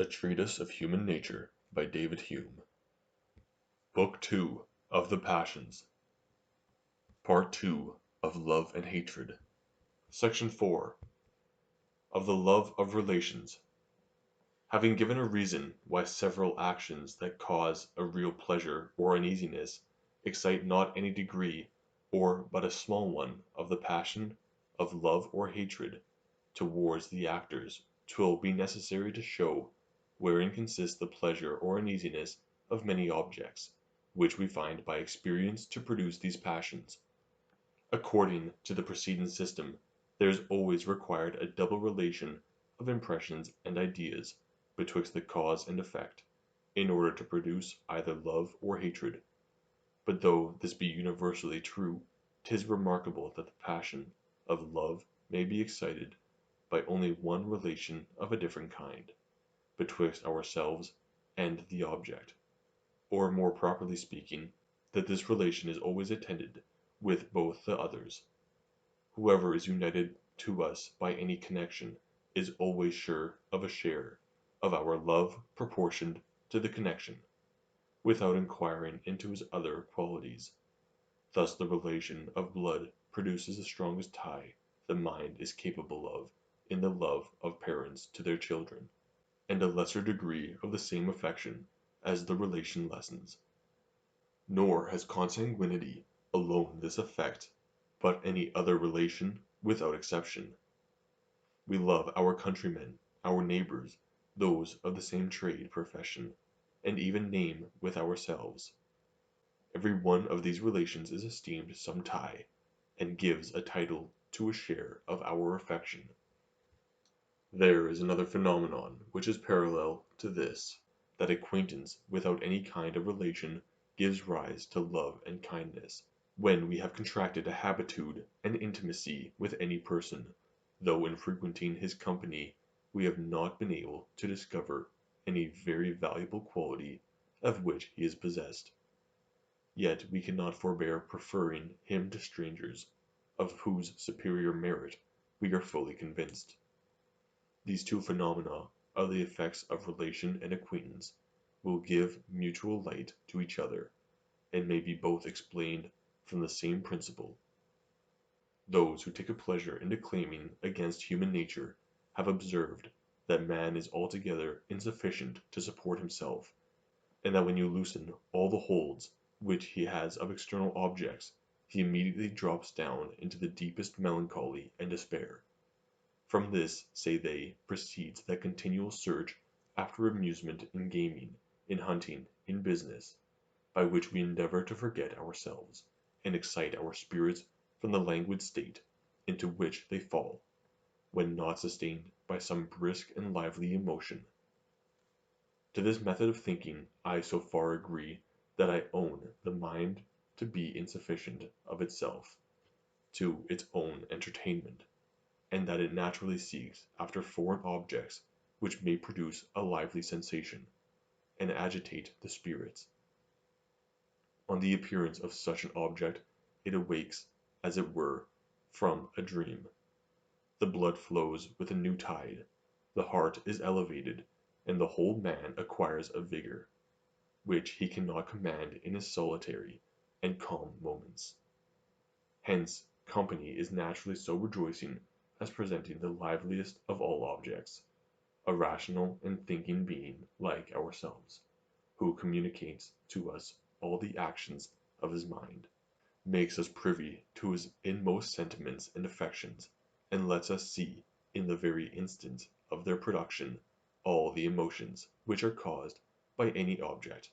A Treatise of Human Nature by David Hume. Book 2 of the Passions. Part 2 of Love and Hatred. Section 4 of the Love of Relations. Having given a reason why several actions that cause a real pleasure or uneasiness excite not any degree or but a small one of the passion of love or hatred towards the actors, 'twill be necessary to show wherein consists the pleasure or uneasiness of many objects, which we find by experience to produce these passions. According to the preceding system, there is always required a double relation of impressions and ideas betwixt the cause and effect, in order to produce either love or hatred. But though this be universally true, 'tis remarkable that the passion of love may be excited by only one relation of a different kind, betwixt ourselves and the object, or more properly speaking, that this relation is always attended with both the others. Whoever is united to us by any connection is always sure of a share of our love proportioned to the connection, without inquiring into his other qualities. Thus the relation of blood produces the strongest tie the mind is capable of in the love of parents to their children, and a lesser degree of the same affection as the relation lessens. Nor has consanguinity alone this effect, but any other relation without exception. We love our countrymen, our neighbors, those of the same trade, profession, and even name with ourselves. Every one of these relations is esteemed some tie, and gives a title to a share of our affection. There is another phenomenon which is parallel to this, that acquaintance without any kind of relation gives rise to love and kindness, when we have contracted a habitude and intimacy with any person, though in frequenting his company we have not been able to discover any very valuable quality of which he is possessed. Yet we cannot forbear preferring him to strangers, of whose superior merit we are fully convinced. These two phenomena are the effects of relation and acquaintance, will give mutual light to each other, and may be both explained from the same principle. Those who take a pleasure in declaiming against human nature have observed that man is altogether insufficient to support himself, and that when you loosen all the holds which he has of external objects, he immediately drops down into the deepest melancholy and despair. From this, say they, proceeds that continual search after amusement in gaming, in hunting, in business, by which we endeavor to forget ourselves, and excite our spirits from the languid state into which they fall, when not sustained by some brisk and lively emotion. To this method of thinking I so far agree that I own the mind to be insufficient of itself to its own entertainment, and that it naturally seeks after foreign objects which may produce a lively sensation, and agitate the spirits. On the appearance of such an object it awakes, as it were, from a dream. The blood flows with a new tide, the heart is elevated, and the whole man acquires a vigor, which he cannot command in his solitary and calm moments. Hence company is naturally so rejoicing as presenting the liveliest of all objects, a rational and thinking being like ourselves, who communicates to us all the actions of his mind, makes us privy to his inmost sentiments and affections, and lets us see, in the very instant of their production, all the emotions which are caused by any object.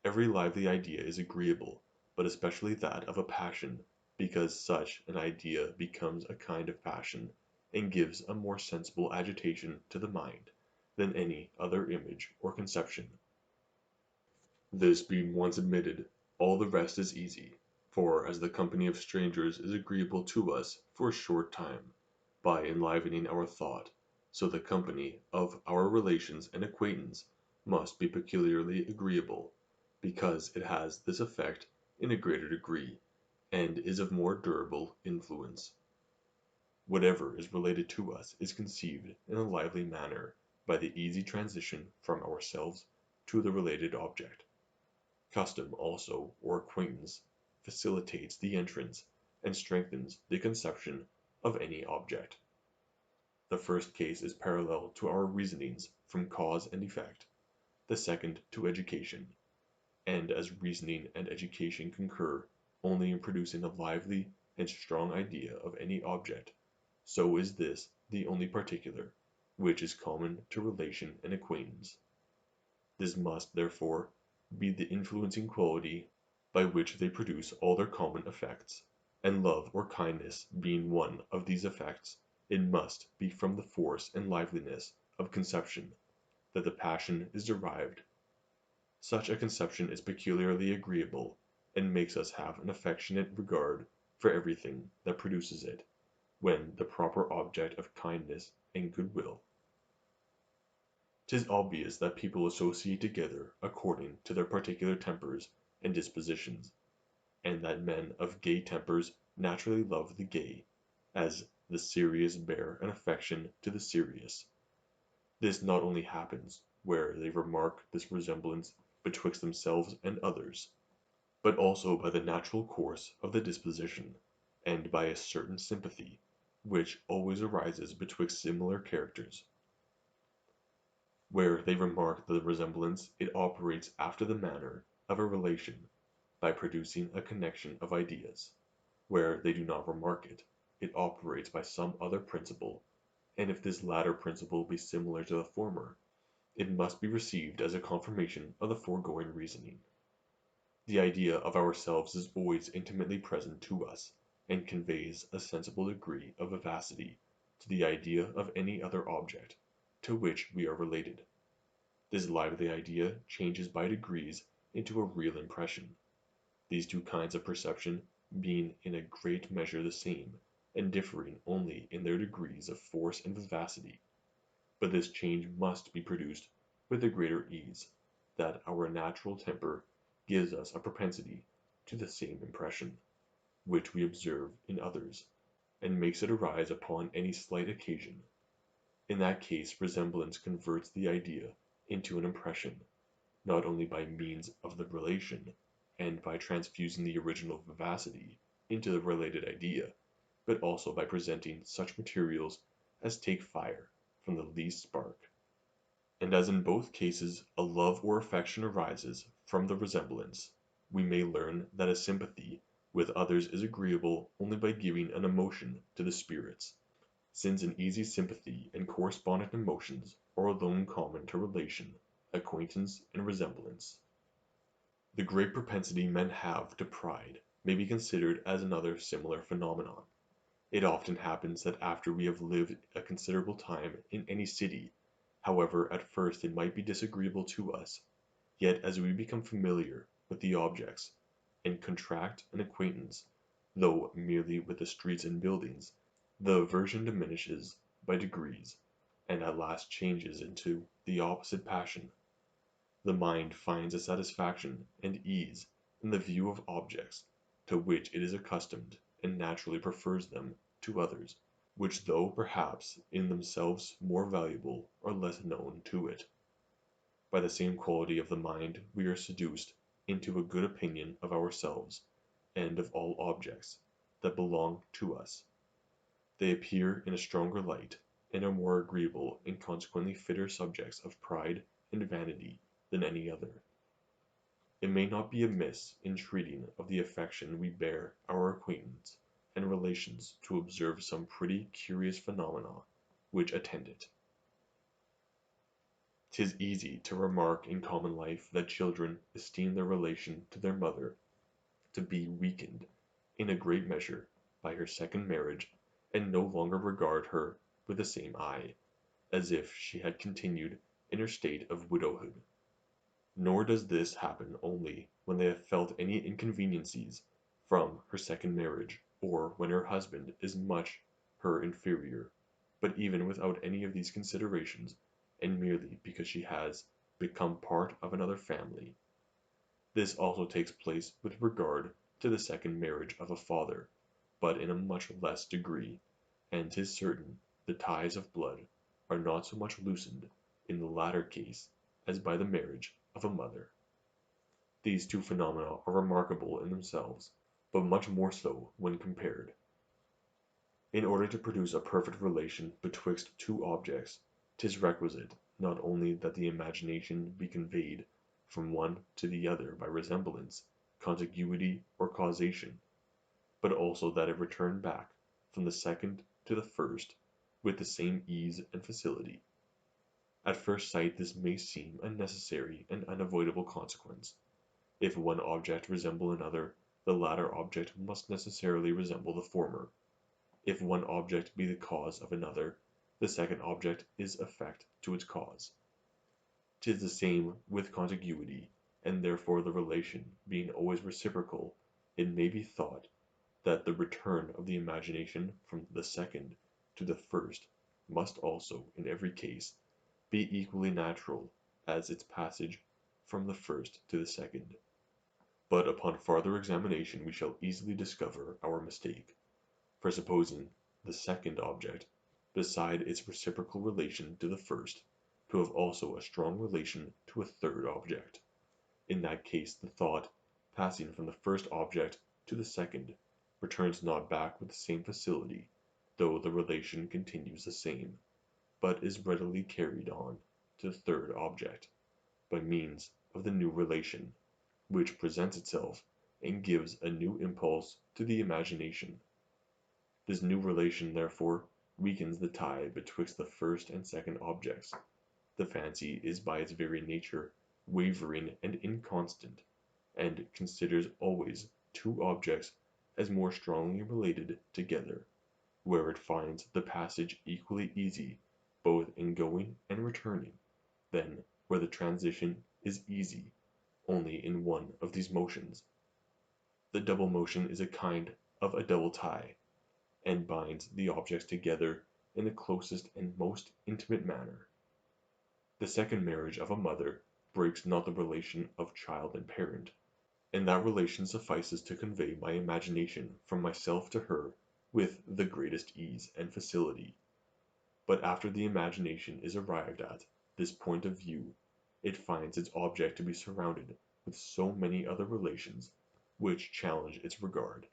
Every lively idea is agreeable, but especially that of a passion, because such an idea becomes a kind of passion, and gives a more sensible agitation to the mind than any other image or conception. This being once admitted, all the rest is easy, for as the company of strangers is agreeable to us for a short time, by enlivening our thought, so the company of our relations and acquaintance must be peculiarly agreeable, because it has this effect in a greater degree, and is of more durable influence. Whatever is related to us is conceived in a lively manner, by the easy transition from ourselves to the related object. Custom also, or acquaintance, facilitates the entrance and strengthens the conception of any object. The first case is parallel to our reasonings from cause and effect, the second to education, and as reasoning and education concur only in producing a lively and strong idea of any object, so is this the only particular which is common to relation and acquaintance. This must, therefore, be the influencing quality by which they produce all their common effects, and love or kindness being one of these effects, it must be from the force and liveliness of conception that the passion is derived. Such a conception is peculiarly agreeable, and makes us have an affectionate regard for everything that produces it, when the proper object of kindness and goodwill. 'Tis obvious that people associate together according to their particular tempers and dispositions, and that men of gay tempers naturally love the gay, as the serious bear an affection to the serious. This not only happens where they remark this resemblance betwixt themselves and others, but also by the natural course of the disposition, and by a certain sympathy, which always arises betwixt similar characters. Where they remark the resemblance, it operates after the manner of a relation, by producing a connection of ideas; where they do not remark it, it operates by some other principle, and if this latter principle be similar to the former, it must be received as a confirmation of the foregoing reasoning. The idea of ourselves is always intimately present to us, and conveys a sensible degree of vivacity to the idea of any other object to which we are related. This lively idea changes by degrees into a real impression, these two kinds of perception being in a great measure the same, and differing only in their degrees of force and vivacity. But this change must be produced with the greater ease, that our natural temper gives us a propensity to the same impression, which we observe in others, and makes it arise upon any slight occasion. In that case resemblance converts the idea into an impression, not only by means of the relation, and by transfusing the original vivacity into the related idea, but also by presenting such materials as take fire from the least spark. And as in both cases a love or affection arises from the resemblance, we may learn that a sympathy with others is agreeable only by giving an emotion to the spirits, since an easy sympathy and correspondent emotions are alone common to relation, acquaintance, and resemblance. The great propensity men have to pride may be considered as another similar phenomenon. It often happens that after we have lived a considerable time in any city, however at first it might be disagreeable to us, yet as we become familiar with the objects, and contract an acquaintance, though merely with the streets and buildings, the aversion diminishes by degrees, and at last changes into the opposite passion. The mind finds a satisfaction and ease in the view of objects to which it is accustomed, and naturally prefers them to others, which though perhaps in themselves more valuable are less known to it. By the same quality of the mind we are seduced into a good opinion of ourselves, and of all objects that belong to us. They appear in a stronger light, and are more agreeable and consequently fitter subjects of pride and vanity than any other. It may not be amiss in treating of the affection we bear our acquaintance and relations to observe some pretty curious phenomena which attend it. 'Tis easy to remark in common life that children esteem their relation to their mother to be weakened in a great measure by her second marriage, and no longer regard her with the same eye, as if she had continued in her state of widowhood. Nor does this happen only when they have felt any inconveniencies from her second marriage, or when her husband is much her inferior, but even without any of these considerations, and merely because she has become part of another family. This also takes place with regard to the second marriage of a father, but in a much less degree, and 'tis certain the ties of blood are not so much loosened in the latter case as by the marriage of a mother. These two phenomena are remarkable in themselves, but much more so when compared. In order to produce a perfect relation betwixt two objects, 'tis requisite not only that the imagination be conveyed from one to the other by resemblance, contiguity, or causation, but also that it return back from the second to the first with the same ease and facility. At first sight this may seem a necessary and unavoidable consequence. If one object resemble another, the latter object must necessarily resemble the former. If one object be the cause of another, the second object is effect to its cause. 'Tis the same with contiguity, and therefore the relation being always reciprocal, it may be thought that the return of the imagination from the second to the first must also, in every case, be equally natural as its passage from the first to the second. But upon farther examination we shall easily discover our mistake, for supposing the second object, beside its reciprocal relation to the first, to have also a strong relation to a third object. In that case the thought, passing from the first object to the second, returns not back with the same facility, though the relation continues the same, but is readily carried on to the third object, by means of the new relation, which presents itself and gives a new impulse to the imagination. This new relation, therefore, weakens the tie betwixt the first and second objects. The fancy is by its very nature wavering and inconstant, and considers always two objects as more strongly related together, where it finds the passage equally easy both in going and returning, than where the transition is easy only in one of these motions. The double motion is a kind of a double tie, and binds the objects together in the closest and most intimate manner. The second marriage of a mother breaks not the relation of child and parent, and that relation suffices to convey my imagination from myself to her with the greatest ease and facility. But after the imagination is arrived at this point of view, it finds its object to be surrounded with so many other relations which challenge its regard,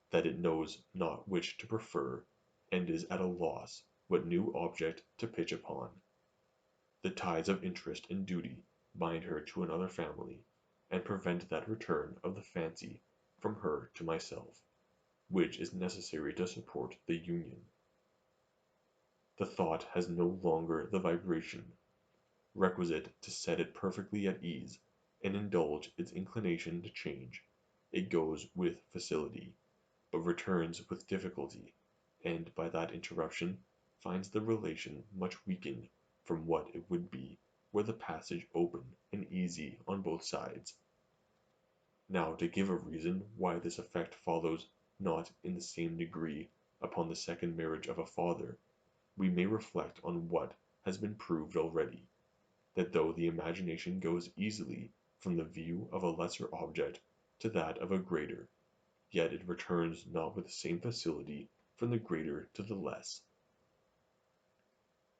that it knows not which to prefer, and is at a loss what new object to pitch upon. The ties of interest and duty bind her to another family, and prevent that return of the fancy from her to myself, which is necessary to support the union. The thought has no longer the vibration requisite to set it perfectly at ease, and indulge its inclination to change. It goes with facility, but returns with difficulty, and by that interruption finds the relation much weakened from what it would be were the passage open and easy on both sides. Now to give a reason why this effect follows not in the same degree upon the second marriage of a father, we may reflect on what has been proved already, that though the imagination goes easily from the view of a lesser object to that of a greater, yet it returns not with the same facility from the greater to the less.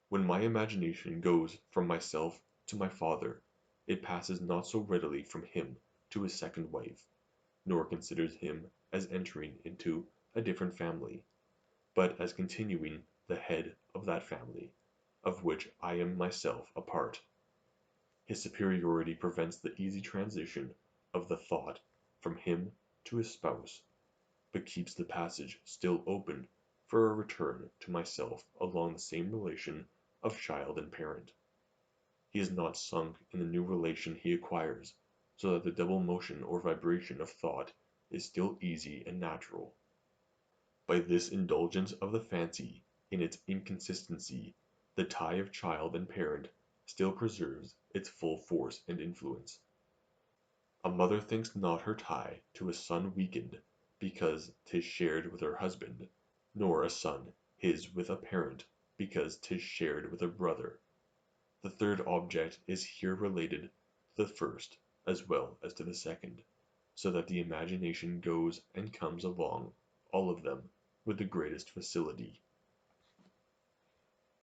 When my imagination goes from myself to my father, it passes not so readily from him to his second wife, nor considers him as entering into a different family, but as continuing the head of that family, of which I am myself a part. His superiority prevents the easy transition of the thought from him to his spouse, but keeps the passage still open for a return to myself along the same relation of child and parent. He is not sunk in the new relation he acquires, so that the double motion or vibration of thought is still easy and natural. By this indulgence of the fancy in its inconsistency, the tie of child and parent still preserves its full force and influence. A mother thinks not her tie to a son weakened because 'tis shared with her husband, nor a son his with a parent because 'tis shared with a brother. The third object is here related to the first as well as to the second, so that the imagination goes and comes along all of them with the greatest facility.